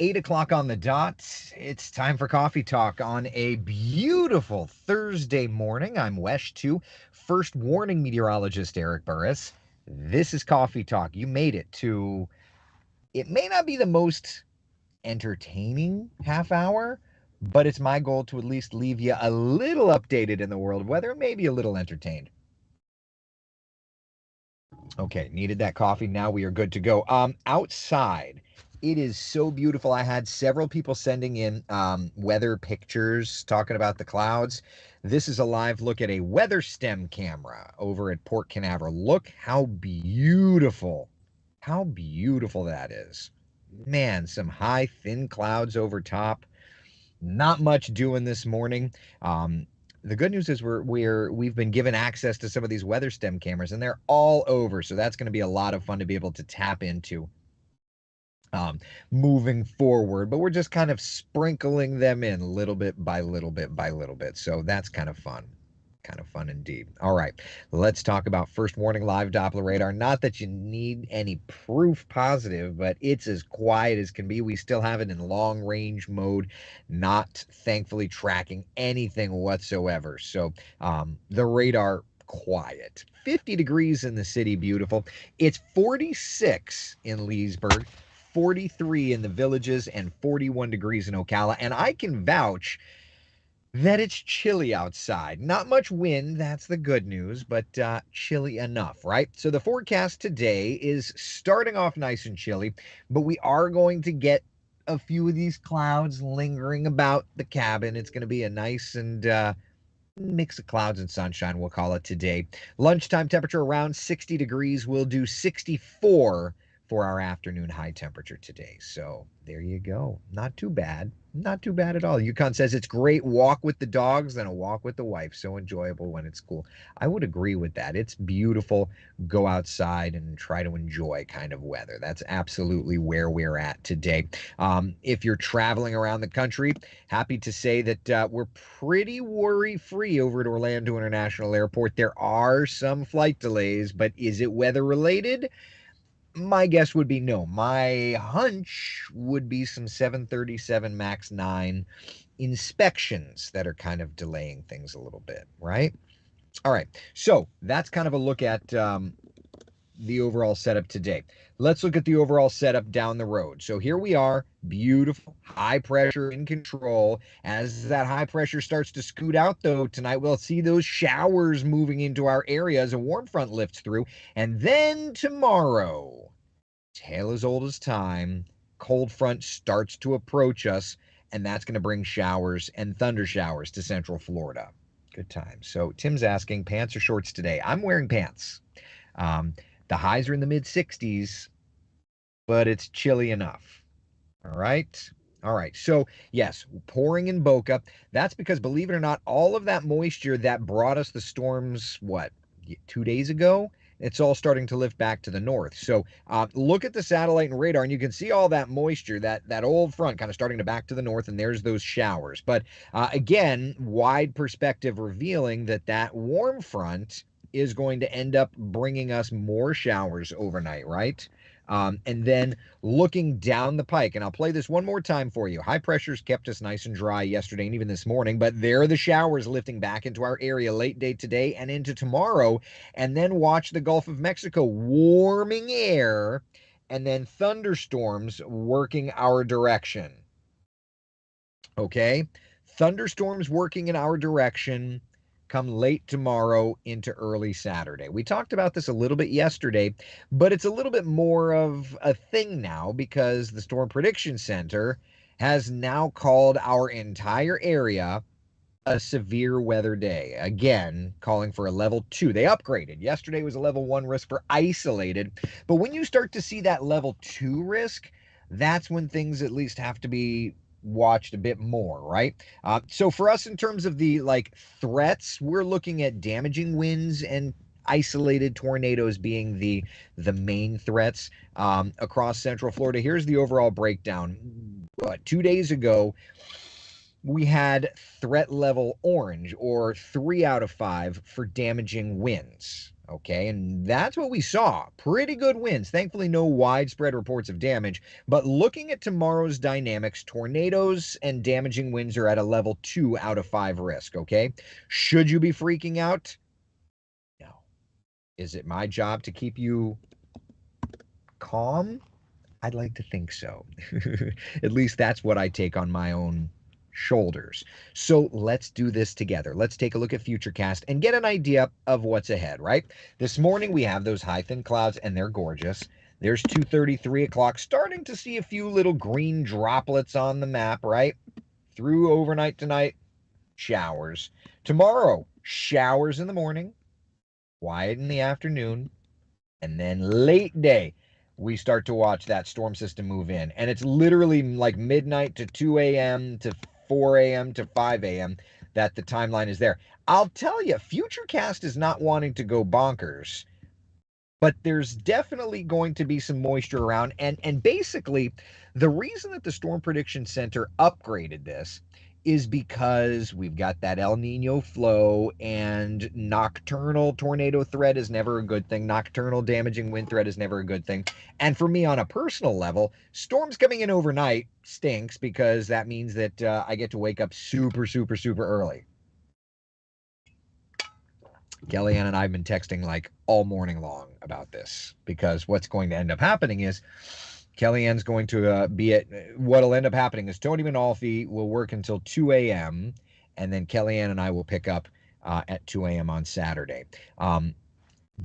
8 o'clock on the dot. It's time for Coffee Talk on a beautiful Thursday morning. I'm Wesh2, first warning meteorologist Eric Burris. This is Coffee Talk. You made it to, it may not be the most entertaining half hour, but it's my goal to at least leave you a little updated in the world of weather, maybe a little entertained. Okay, needed that coffee. Now we are good to go. Outside, it is so beautiful. I had several people sending in weather pictures talking about the clouds. This is a live look at a weather stem camera over at Port Canaveral. Look how beautiful that is. Man, some high, thin clouds over top. Not much doing this morning. The good news is we've been given access to some of these weather stem cameras, and they're all over. So that's going to be a lot of fun to be able to tap into moving forward. But we're just kind of sprinkling them in little bit by little bit by little bit. So that's kind of fun. Kind of fun indeed. All right, let's talk about first warning live Doppler radar. Not that you need any proof positive, but it's as quiet as can be. We still have it in long range mode, not thankfully tracking anything whatsoever. So the radar quiet. 50 degrees in the city, beautiful. It's 46 in Leesburg, 43 in the Villages, and 41 degrees in Ocala. And I can vouch that it's chilly outside. Not much wind, that's the good news, but chilly enough, right? So the forecast today is starting off nice and chilly, but we are going to get a few of these clouds lingering about the cabin. It's going to be a nice and mix of clouds and sunshine, we'll call it today. Lunchtime temperature around 60 degrees. We'll do 64 for our afternoon high temperature today. So there you go. Not too bad. Not too bad at all. Yukon says it's great walk with the dogs and a walk with the wife. So enjoyable when it's cool. I would agree with that. It's beautiful. Go outside and try to enjoy kind of weather. That's absolutely where we're at today. If you're traveling around the country, happy to say that we're pretty worry-free over at Orlando International Airport. There are some flight delays, but is it weather-related? My guess would be no. My hunch would be some 737 MAX 9 inspections that are kind of delaying things a little bit, right? All right. So that's kind of a look at the overall setup today. Let's look at the overall setup down the road. So here we are, beautiful, high pressure in control. As that high pressure starts to scoot out, though, tonight we'll see those showers moving into our area as a warm front lifts through. And then tomorrow, tale as old as time, cold front starts to approach us, and that's going to bring showers and thunder showers to central Florida. Good time. So Tim's asking, pants or shorts today? I'm wearing pants. The highs are in the mid 60s, but it's chilly enough. All right. All right. So, yes, pouring in Boca. That's because, believe it or not, all of that moisture that brought us the storms, what, 2 days ago? It's all starting to lift back to the north. So look at the satellite and radar, and you can see all that moisture, that old front kind of starting to back to the north, and there's those showers. But again, wide perspective revealing that warm front is going to end up bringing us more showers overnight, right? And then looking down the pike, and I'll play this one more time for you. High pressures kept us nice and dry yesterday and even this morning, but there are the showers lifting back into our area late day today and into tomorrow. And then watch the Gulf of Mexico warming air and then thunderstorms working our direction. Okay? Thunderstorms working in our direction come late tomorrow into early Saturday. We talked about this a little bit yesterday, but it's a little bit more of a thing now because the Storm Prediction Center has now called our entire area a severe weather day. Again, calling for a level 2. They upgraded. Yesterday was a level 1 risk for isolated. But when you start to see that level 2 risk, that's when things at least have to be watched a bit more, right? So for us, in terms of the threats, we're looking at damaging winds and isolated tornadoes being the main threats across central Florida. Here's the overall breakdown. 2 days ago, we had threat level orange, or 3 out of 5 for damaging winds. Okay, and that's what we saw. Pretty good winds. Thankfully, no widespread reports of damage. But looking at tomorrow's dynamics, tornadoes and damaging winds are at a level 2 out of 5 risk. Okay, should you be freaking out? No. Is it my job to keep you calm? I'd like to think so. At least that's what I take on my own shoulders. So let's do this together. Let's take a look at Futurecast and get an idea of what's ahead, right? This morning we have those high thin clouds and they're gorgeous. There's 2:30, 3 o'clock, starting to see a few little green droplets on the map, right? Through overnight tonight, showers. Tomorrow, showers in the morning, quiet in the afternoon, and then late day we start to watch that storm system move in, and it's literally like midnight to 2 a.m. to 4 a.m. to 5 a.m. that the timeline is there. I'll tell you, Futurecast is not wanting to go bonkers, but there's definitely going to be some moisture around, and basically the reason that the Storm Prediction Center upgraded this is because we've got that El Nino flow, and nocturnal tornado threat is never a good thing. Nocturnal damaging wind threat is never a good thing. And for me on a personal level, storms coming in overnight stinks because that means that I get to wake up super, super, super early. Kellyanne and I have been texting like all morning long about this, because what's going to end up happening is Kellyanne's going to be at, what'll end up happening is Tony Manalfi will work until 2 a.m. and then Kellyanne and I will pick up at 2 a.m. on Saturday.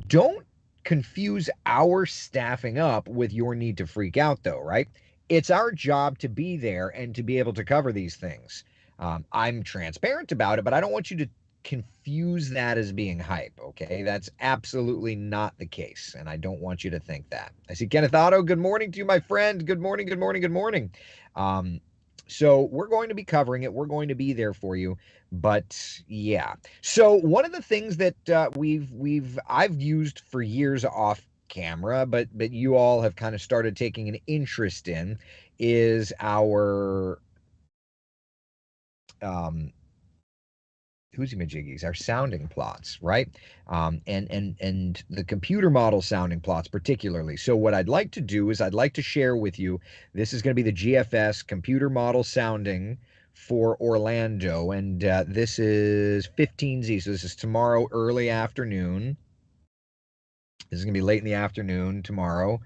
Don't confuse our staffing up with your need to freak out, though, right? It's our job to be there and to be able to cover these things. I'm transparent about it, but I don't want you to confuse that as being hype, okay? That's absolutely not the case, and I don't want you to think that. I see Kenneth Otto. Good morning to you, my friend. Good morning, good morning, good morning. So we're going to be covering it. We're going to be there for you. But yeah. So one of the things that I've used for years off camera, but you all have kind of started taking an interest in, is our whoozie-majiggies, our sounding plots, right? And the computer model sounding plots particularly. So what I'd like to do is I'd like to share with you, this is going to be the GFS computer model sounding for Orlando, and this is 15Z, so this is tomorrow early afternoon. This is going to be late in the afternoon tomorrow.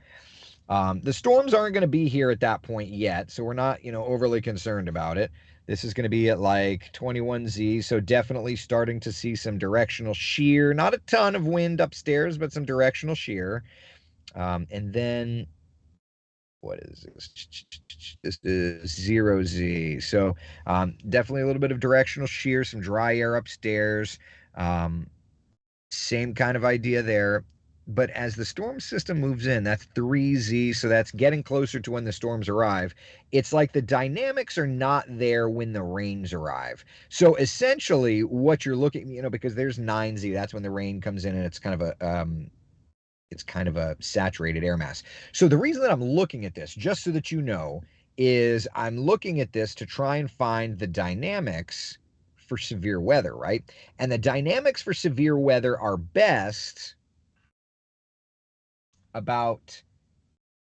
The storms aren't going to be here at that point yet, so we're not, overly concerned about it. This is going to be at like 21Z, so definitely starting to see some directional shear. Not a ton of wind upstairs, but some directional shear. And then, what is this? This is 0Z. So definitely a little bit of directional shear, some dry air upstairs. Same kind of idea there. But as the storm system moves in, that's 3Z, so that's getting closer to when the storms arrive. It's like the dynamics are not there when the rains arrive. So essentially, what you're looking, because there's 9Z, that's when the rain comes in, and it's kind of a saturated air mass. So the reason that I'm looking at this, just so that you know, is I'm looking at this to try and find the dynamics for severe weather, right? And the dynamics for severe weather are best about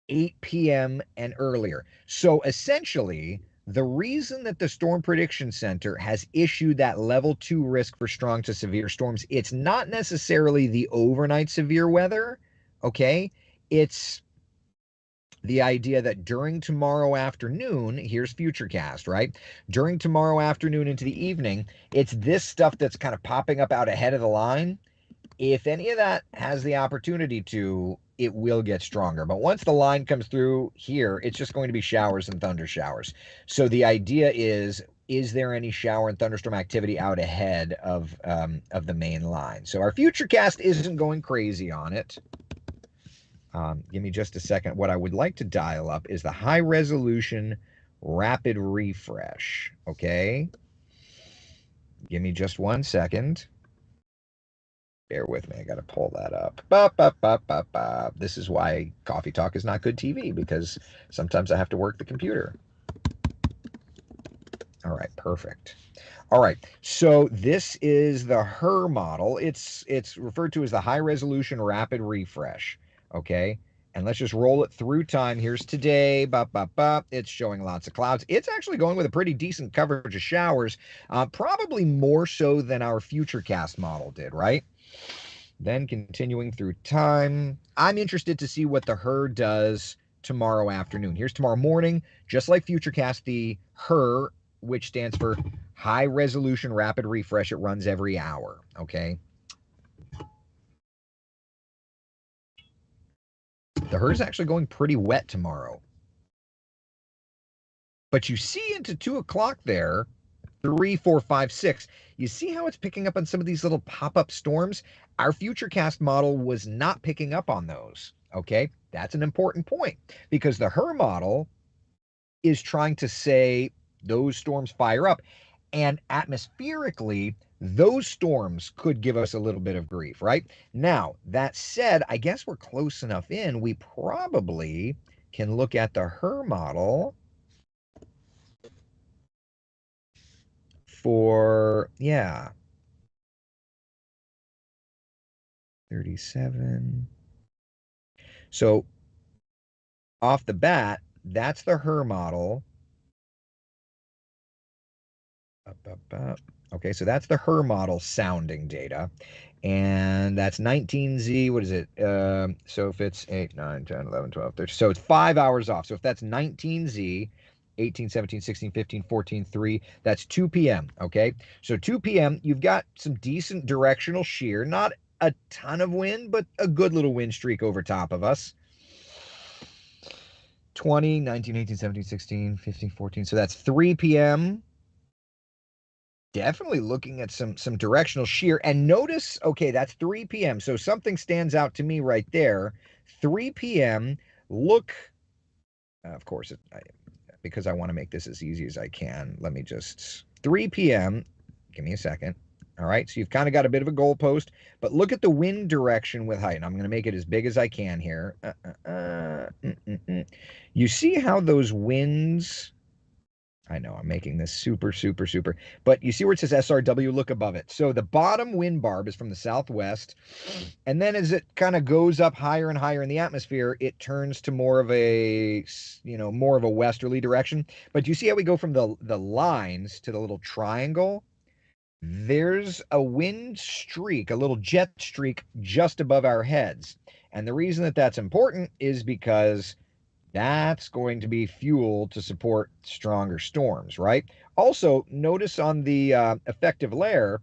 8 p.m. and earlier. So essentially, the reason that the Storm Prediction Center has issued that level 2 risk for strong to severe storms, it's not necessarily the overnight severe weather, okay? It's the idea that during tomorrow afternoon, here's Futurecast, right? During tomorrow afternoon into the evening, it's this stuff that's kind of popping up out ahead of the line. If any of that has the opportunity to, it will get stronger. But once the line comes through here, it's just going to be showers and thunder showers. So the idea is there any shower and thunderstorm activity out ahead of the main line? So our Futurecast isn't going crazy on it. Give me just a second. What I would like to dial up is the high resolution rapid refresh. Okay. Give me just 1 second. Bear with me. I got to pull that up. This is why Coffee Talk is not good TV, because sometimes I have to work the computer. All right, perfect. All right, so this is the HER model. It's referred to as the high resolution rapid refresh. Okay, and let's just roll it through time. Here's today. Bop, bop, bop. It's showing lots of clouds. It's actually going with a pretty decent coverage of showers, probably more so than our Futurecast model did, right? Then continuing through time, I'm interested to see what the HER does tomorrow afternoon. Here's tomorrow morning, just like Futurecast, the HER, which stands for high resolution rapid refresh. It runs every hour. Okay. The HER is actually going pretty wet tomorrow. But you see into 2 o'clock there, 3, 4, 5, 6. You see how it's picking up on some of these little pop-up storms? Our Futurecast model was not picking up on those. Okay, that's an important point because the HER model is trying to say those storms fire up, and atmospherically, those storms could give us a little bit of grief, right? Now, that said, I guess we're close enough in, we probably can look at the HER model for, yeah, 37. So off the bat, that's the HER model. Up, up, up. Okay, so that's the HER model sounding data. And that's 19Z. What is it? So if it's 8, 9, 10, 11, 12, 13. So it's 5 hours off. So if that's 19Z, 18, 17, 16, 15, 14, 3, that's 2 p.m. Okay, so 2 p.m., you've got some decent directional shear. Not a ton of wind, but a good little wind streak over top of us. 20, 19, 18, 17, 16, 15, 14. So that's 3 p.m. Definitely looking at some directional shear. And notice, okay, that's 3 p.m. So something stands out to me right there. 3 p.m. Look, of course, because I want to make this as easy as I can, let me just 3 p.m. Give me a second. All right, so you've kind of got a bit of a goalpost, but look at the wind direction with height. And I'm going to make it as big as I can here. You see how those winds, I know I'm making this super, super, super, but you see where it says SRW, look above it. So the bottom wind barb is from the southwest. And then as it kind of goes up higher and higher in the atmosphere, it turns to more of a, more of a westerly direction. But you see how we go from the lines to the little triangle? There's a wind streak, a little jet streak just above our heads. And the reason that that's important is because that's going to be fuel to support stronger storms, right? Also, notice on the effective layer,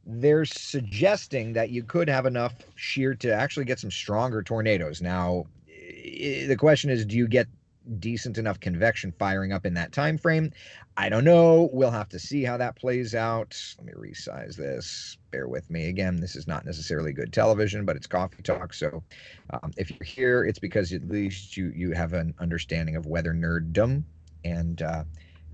they're suggesting that you could have enough shear to actually get some stronger tornadoes. Now, the question is, do you get decent enough convection firing up in that time frame? I don't know. We'll have to see how that plays out. Let me resize this. Bear with me. Again, this is not necessarily good television, but it's coffee talk. So if you're here, it's because at least you have an understanding of weather nerddom and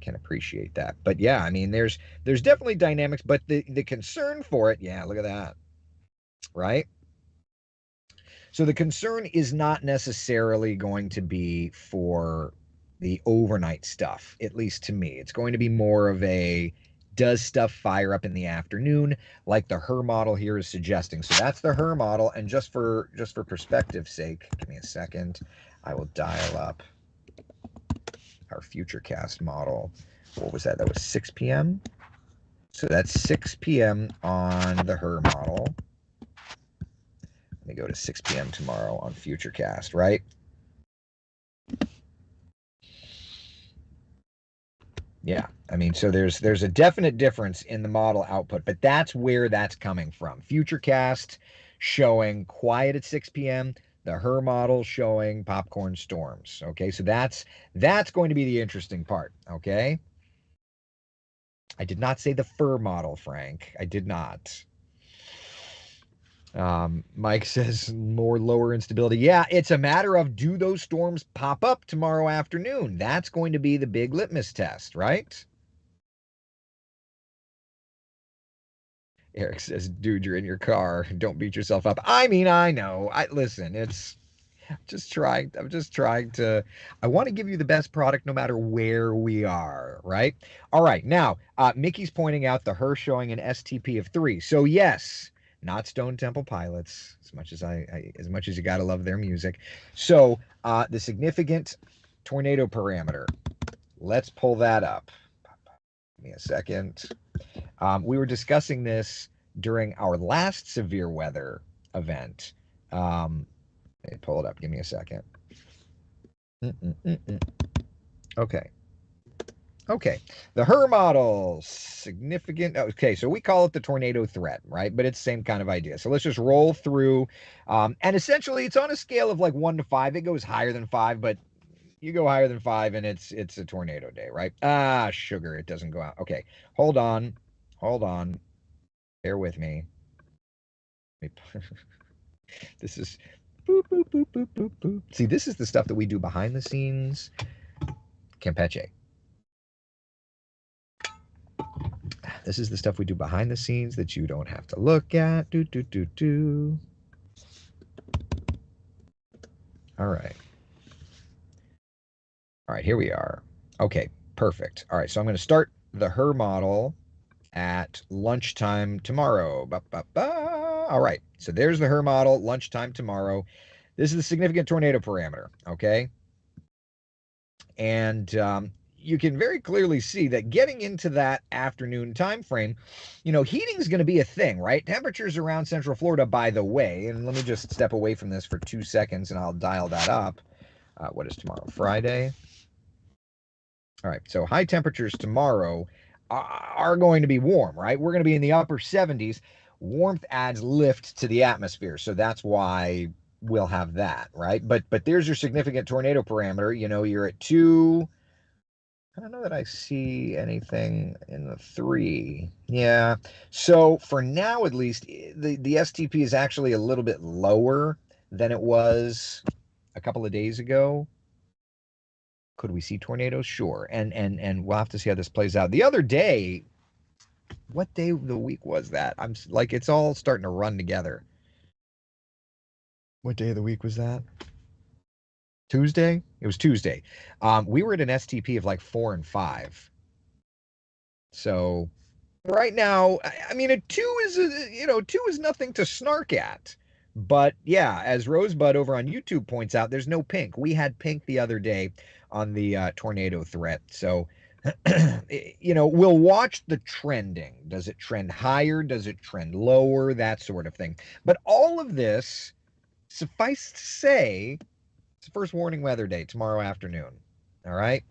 can appreciate that. But yeah, I mean, there's definitely dynamics, but the concern for it, yeah, look at that, right? So the concern is not necessarily going to be for the overnight stuff, at least to me. It's going to be more of a, does stuff fire up in the afternoon, like the HER model here is suggesting. So that's the HER model. And just for perspective's sake, give me a second. I will dial up our Futurecast model. What was that? That was 6 p.m. So that's 6 p.m. on the HER model. Let me go to 6 p.m. tomorrow on Futurecast, right? Yeah, I mean, so there's a definite difference in the model output, but that's where that's coming from. Futurecast showing quiet at 6 p.m., the HER model showing popcorn storms. Okay, so that's going to be the interesting part. Okay, I did not say the FIR model, Frank. I did not. Mike says more lower instability. Yeah, it's a matter of, do those storms pop up tomorrow afternoon? That's going to be the big litmus test, right? Eric says, dude, you're in your car. Don't beat yourself up. I mean, I know. Listen, it's I'm just trying to, I want to give you the best product no matter where we are, right? All right. Now, Mickey's pointing out the her showing an STP of 3. So yes, not Stone Temple Pilots, as much as as much as you got to love their music. So, the significant tornado parameter. Let's pull that up. Give me a second. We were discussing this during our last severe weather event. Let me pull it up. Give me a second. Okay. Okay. The HER model, significant. Okay, so we call it the tornado threat, right? But it's the same kind of idea. So let's just roll through. And essentially, it's on a scale of like 1 to 5. It goes higher than 5, but you go higher than 5 and it's a tornado day, right? Ah, sugar, it doesn't go out. Okay, hold on. Hold on. Bear with me. This is boop, boop, boop, boop, boop, boop. See, this is the stuff that we do behind the scenes. Campeche. This is the stuff we do behind the scenes that you don't have to look at. Do, do, do, do. All right. All right, here we are. Okay, perfect. All right, so I'm going to start the HER model at lunchtime tomorrow. Ba, ba, ba. All right, so there's the HER model, lunchtime tomorrow. This is the significant tornado parameter, okay? And you can very clearly see that getting into that afternoon time frame, heating is going to be a thing, right? Temperatures around Central Florida, by the way, and let me just step away from this for 2 seconds and I'll dial that up. What is tomorrow? Friday? All right, so high temperatures tomorrow are going to be warm, right? We're going to be in the upper 70s. Warmth adds lift to the atmosphere, so that's why we'll have that, right? But there's your significant tornado parameter. You're at 2. I don't know that I see anything in the 3. Yeah. So for now, at least, the STP is actually a little bit lower than it was a couple of days ago. Could we see tornadoes? Sure. And we'll have to see how this plays out. The other day, what day of the week was that? I'm like, it's all starting to run together. What day of the week was that? Tuesday? It was Tuesday. We were at an STP of like 4 and 5. So right now, I mean, a 2 is 2 is nothing to snark at. But yeah, as Rosebud over on YouTube points out, there's no pink. We had pink the other day on the tornado threat. So, we'll watch the trending. Does it trend higher? Does it trend lower? That sort of thing. But all of this, suffice to say, it's the first warning weather day tomorrow afternoon. All right.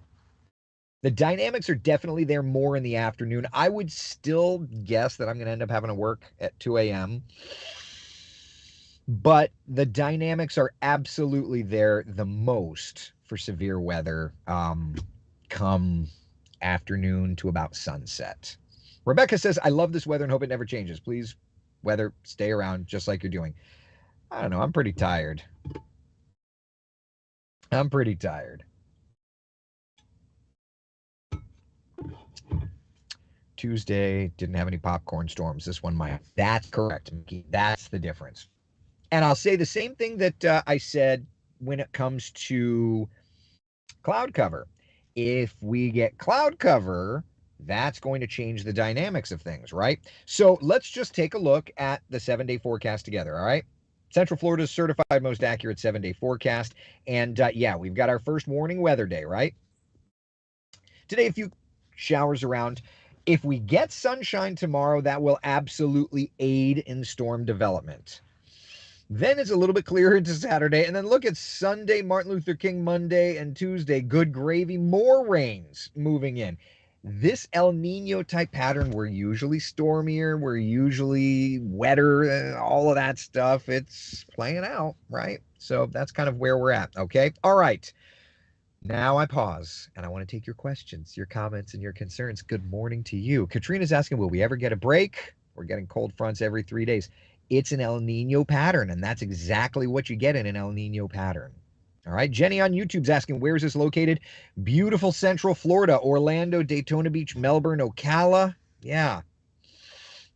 The dynamics are definitely there more in the afternoon. I would still guess that I'm going to end up having to work at 2 a.m. But the dynamics are absolutely there the most for severe weather come afternoon to about sunset. Rebecca says, I love this weather and hope it never changes. Please, weather, stay around just like you're doing. I don't know. I'm pretty tired. Tuesday didn't have any popcorn storms. This one might. That's correct, Mickey. That's the difference. And I'll say the same thing that I said when it comes to cloud cover. If we get cloud cover, that's going to change the dynamics of things, right? So let's just take a look at the 7-day forecast together, all right? Central Florida's certified most accurate 7-day forecast. And yeah, we've got our first warning weather day, right? Today, a few showers around. If we get sunshine tomorrow, that will absolutely aid in storm development. Then it's a little bit clearer into Saturday. And then look at Sunday, Martin Luther King Monday, and Tuesday. Good gravy. More rains moving in. This El Nino type pattern, we're usually stormier. We're usually wetter. All of that stuff. It's playing out, right? So that's kind of where we're at. Okay. All right. Now I pause and I want to take your questions, your comments, and your concerns. Good morning to you. Katrina's asking, will we ever get a break? We're getting cold fronts every 3 days. It's an El Nino pattern, and that's exactly what you get in an El Nino pattern. All right. Jenny on YouTube's asking, where is this located? Beautiful Central Florida, Orlando, Daytona Beach, Melbourne, Ocala. Yeah.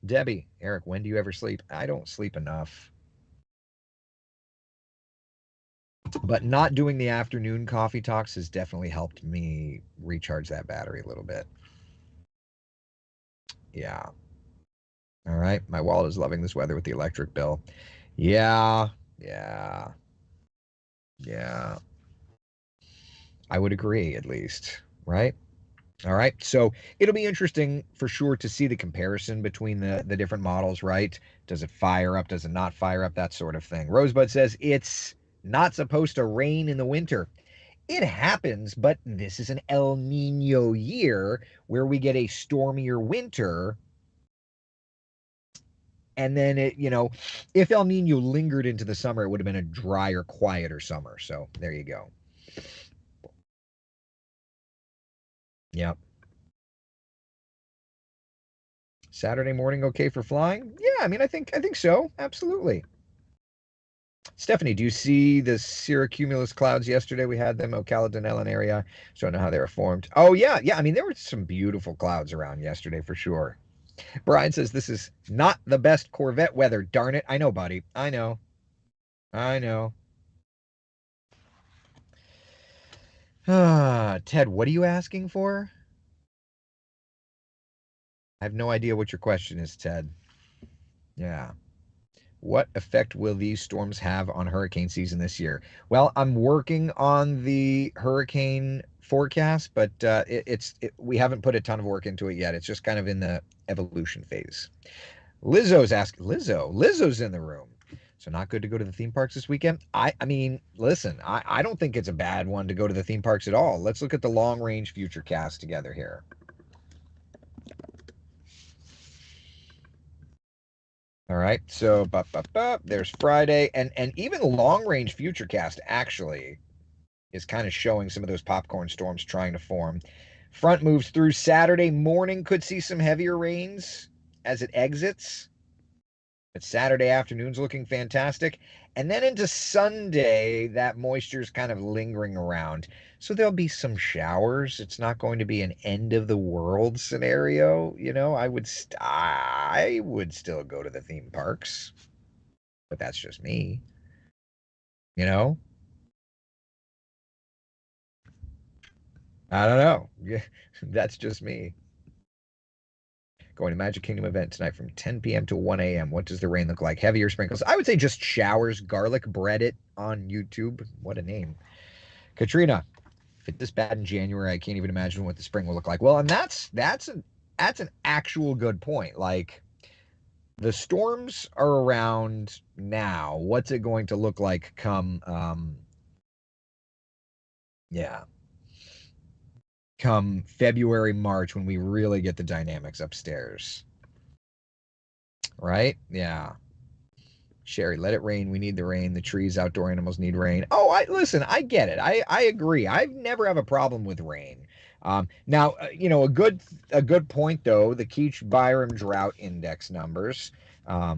Debbie, Eric, when do you ever sleep? I don't sleep enough. But not doing the afternoon coffee talks has definitely helped me recharge that battery a little bit. Yeah. All right. My wallet is loving this weather with the electric bill. Yeah. Yeah. Yeah. I would agree, at least. Right? All right. So it'll be interesting for sure to see the comparison between the different models, right? Does it fire up? Does it not fire up? That sort of thing. Rosebud says it's not supposed to rain in the winter. It happens, but this is an El Nino year where we get a stormier winter. And then if El Nino lingered into the summer, it would have been a drier, quieter summer. So there you go. Yep. Saturday morning okay for flying? Yeah, I mean, I think so. Absolutely. Stephanie, do you see the cirrocumulus clouds yesterday? We had them Ocala Denellen area. So I don't know how they were formed. Oh yeah, yeah. I mean, there were some beautiful clouds around yesterday for sure. Brian says this is not the best Corvette weather. Darn it. I know, buddy. I know. I know. Ted, what are you asking for? I have no idea what your question is, Ted. Yeah. What effect will these storms have on hurricane season this year? Well, I'm working on the hurricane forecast, but we haven't put a ton of work into it yet. It's just kind of in the evolution phase. Lizzo's asking. Lizzo's in the room. So not good to go to the theme parks this weekend. I mean, listen, I don't think it's a bad one to go to the theme parks at all. Let's look at the long range future cast together here. All right, so there's Friday, and even long range futurecast actually is kind of showing some of those popcorn storms trying to form. Front moves through Saturday morning, could see some heavier rains as it exits. But Saturday afternoon's looking fantastic. And then into Sunday, that moisture's kind of lingering around. So there'll be some showers. It's not going to be an end of the world scenario. I would still go to the theme parks, but that's just me. You know, I don't know. Yeah, that's just me. Going to Magic Kingdom event tonight from 10 p.m. to 1 a.m. What does the rain look like? Heavier sprinkles? I would say just showers. Garlic bread it on YouTube. What a name. Katrina, if it's this bad in January, I can't even imagine what the spring will look like. Well, and that's an actual good point. Like the storms are around now. What's it going to look like come yeah, come February, March when we really get the dynamics upstairs. Right? Yeah. Sherry, let it rain. We need the rain. The trees, outdoor animals need rain. Oh, I listen. I get it. I agree. I've never have a problem with rain. Now, a good point though. The Keach Byram drought index numbers.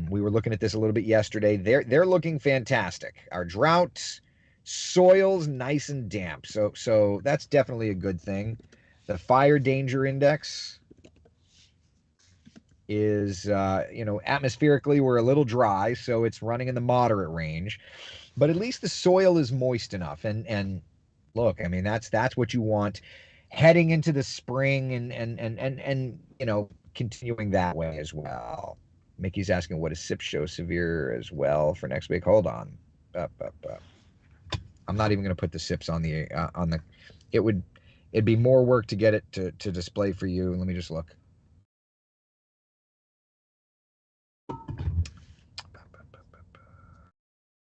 We were looking at this a little bit yesterday. They're looking fantastic. Our drought soil's nice and damp. So that's definitely a good thing. The fire danger index is atmospherically we're a little dry, so it's running in the moderate range, but at least the soil is moist enough. And look, I mean that's what you want heading into the spring and continuing that way as well. Mickey's asking what is SIP show severe as well for next week. Hold on. Up. I'm not even going to put the SIPs on the it'd be more work to get it to display for you. Let me just look.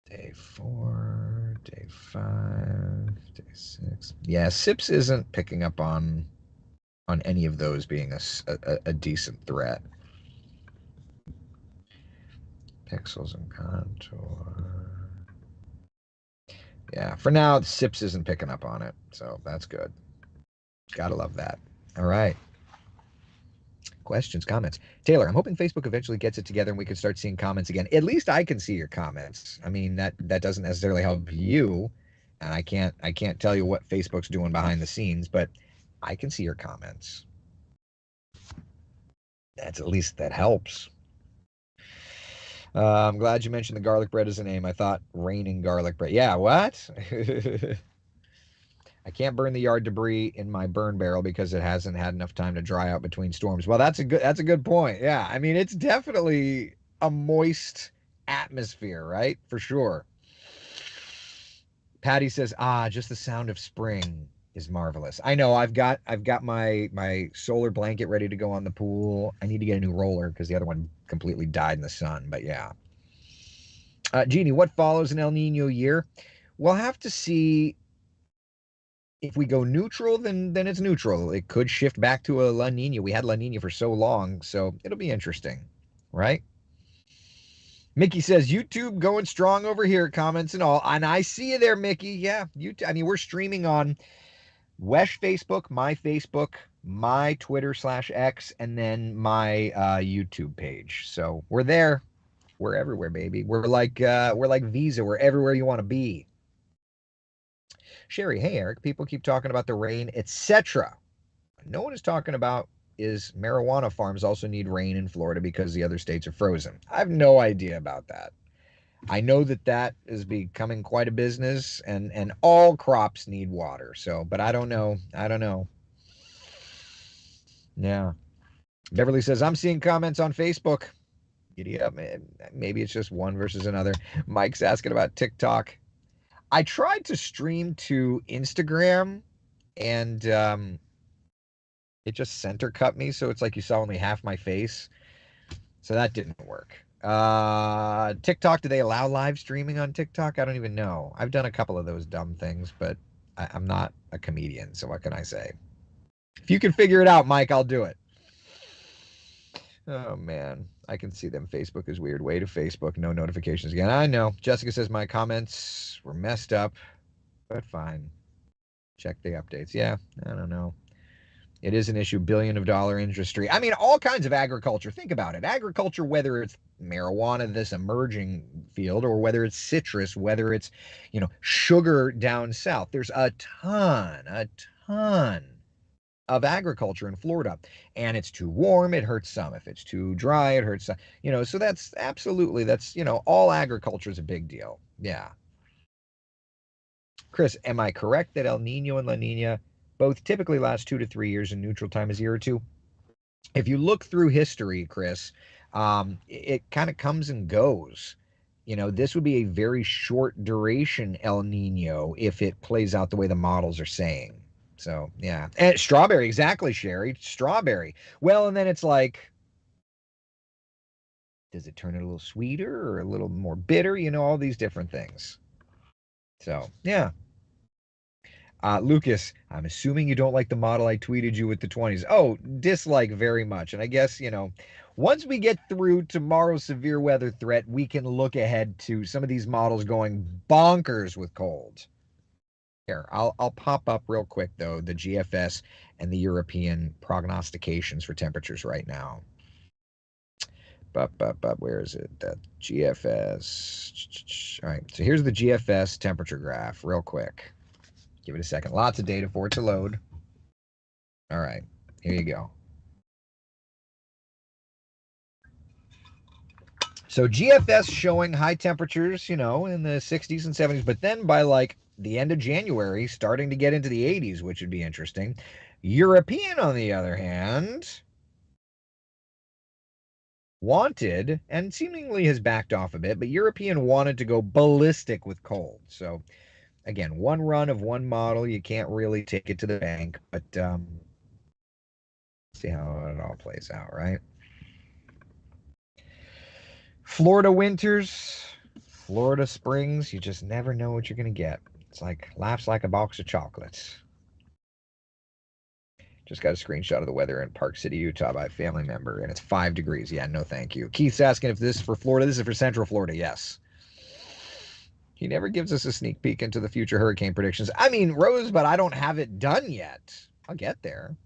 Day 4, day 5, day 6. Yeah, SIPS isn't picking up on any of those being a decent threat. Pixels and contour. Yeah, for now, SIPS isn't picking up on it, so that's good. Gotta love that. All right. Questions, comments. Taylor, I'm hoping Facebook eventually gets it together and we can start seeing comments again. At least I can see your comments. I mean, that doesn't necessarily help you, and I can't tell you what Facebook's doing behind the scenes, but I can see your comments. That's at least that helps. I'm glad you mentioned the garlic bread as a name. I thought raining garlic bread. Yeah, what? I can't burn the yard debris in my burn barrel because it hasn't had enough time to dry out between storms. Well, that's a good point. Yeah. I mean, it's definitely a moist atmosphere, right? For sure. Patty says, just the sound of spring is marvelous. I know I've got my solar blanket ready to go on the pool. I need to get a new roller because the other one completely died in the sun. But yeah. Jeannie, what follows an El Nino year? We'll have to see. If we go neutral, then it's neutral. It could shift back to a La Nina. We had La Nina for so long, so it'll be interesting, right? Mickey says YouTube going strong over here, comments and all, and I see you there, Mickey. Yeah, I mean, we're streaming on Wesh Facebook, my Twitter/X, and then my YouTube page. So we're there. We're everywhere, baby. We're like Visa. We're everywhere you want to be. Sherry, hey Eric, people keep talking about the rain, etc. No one is talking about is marijuana farms also need rain in Florida because the other states are frozen. I have no idea about that. I know that is becoming quite a business, and all crops need water. So, but I don't know. I don't know. Yeah. Beverly says I'm seeing comments on Facebook. Giddy up, man. Maybe it's just one versus another. Mike's asking about TikTok. I tried to stream to Instagram, and it just center cut me, so it's like you saw only half my face. So that didn't work. TikTok, do they allow live streaming on TikTok? I don't even know. I've done a couple of those dumb things, but I'm not a comedian, so what can I say? If you can figure it out, Mike, I'll do it. Oh man, I can see them. Facebook is weird. Way to Facebook, no notifications again. I know. Jessica says my comments were messed up, but fine. Check the updates. Yeah, I don't know. It is an issue, billion-dollar industry. I mean, all kinds of agriculture. Think about it. Agriculture, whether it's marijuana, this emerging field, or whether it's citrus, whether it's, sugar down south. There's a ton of agriculture in Florida. And it's too warm, it hurts some. If it's too dry, it hurts some. So that's absolutely, all agriculture is a big deal. Yeah. Chris, am I correct that El Nino and La Nina both typically last 2 to 3 years and neutral time is a year or two? If you look through history, Chris, it kind of comes and goes. This would be a very short duration El Nino if it plays out the way the models are saying. So, yeah. And strawberry, exactly, Sherry. Strawberry. Well, and then it's like, does it turn it a little sweeter or a little more bitter? All these different things. So, yeah. Lucas, I'm assuming you don't like the model I tweeted you with the 20s. Oh, dislike very much. And I guess, once we get through tomorrow's severe weather threat, we can look ahead to some of these models going bonkers with cold. Here, I'll pop up real quick, though, the GFS and the European prognostications for temperatures right now. But, where is it? That GFS. All right, so here's the GFS temperature graph real quick. Give it a second. Lots of data for it to load. All right, here you go. So GFS showing high temperatures, in the 60s and 70s, but then by like the end of January, starting to get into the 80s, which would be interesting. European, on the other hand, wanted, and seemingly has backed off a bit, but European wanted to go ballistic with cold. So again, one run of one model, you can't really take it to the bank, but see how it all plays out, right? Florida winters, Florida springs, you just never know what you're going to get. It's like, laughs like a box of chocolates. Just got a screenshot of the weather in Park City, Utah by a family member, and it's 5 degrees. Yeah, no thank you. Keith's asking if this is for Florida. This is for Central Florida, yes. He never gives us a sneak peek into the future hurricane predictions. I mean, Rosebud, I don't have it done yet. I'll get there.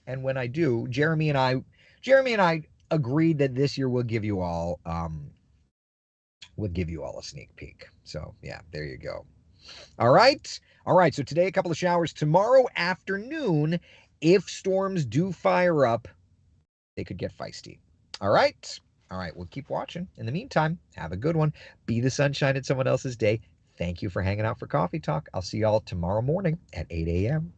And when I do, Jeremy and I agreed that this year we'll give you all a sneak peek. So yeah, there you go. All right. So today a couple of showers. Tomorrow afternoon, if storms do fire up, they could get feisty. All right. All right, we'll keep watching. In the meantime, have a good one. Be the sunshine in someone else's day. Thank you for hanging out for Coffee Talk. I'll see y'all tomorrow morning at 8 a.m.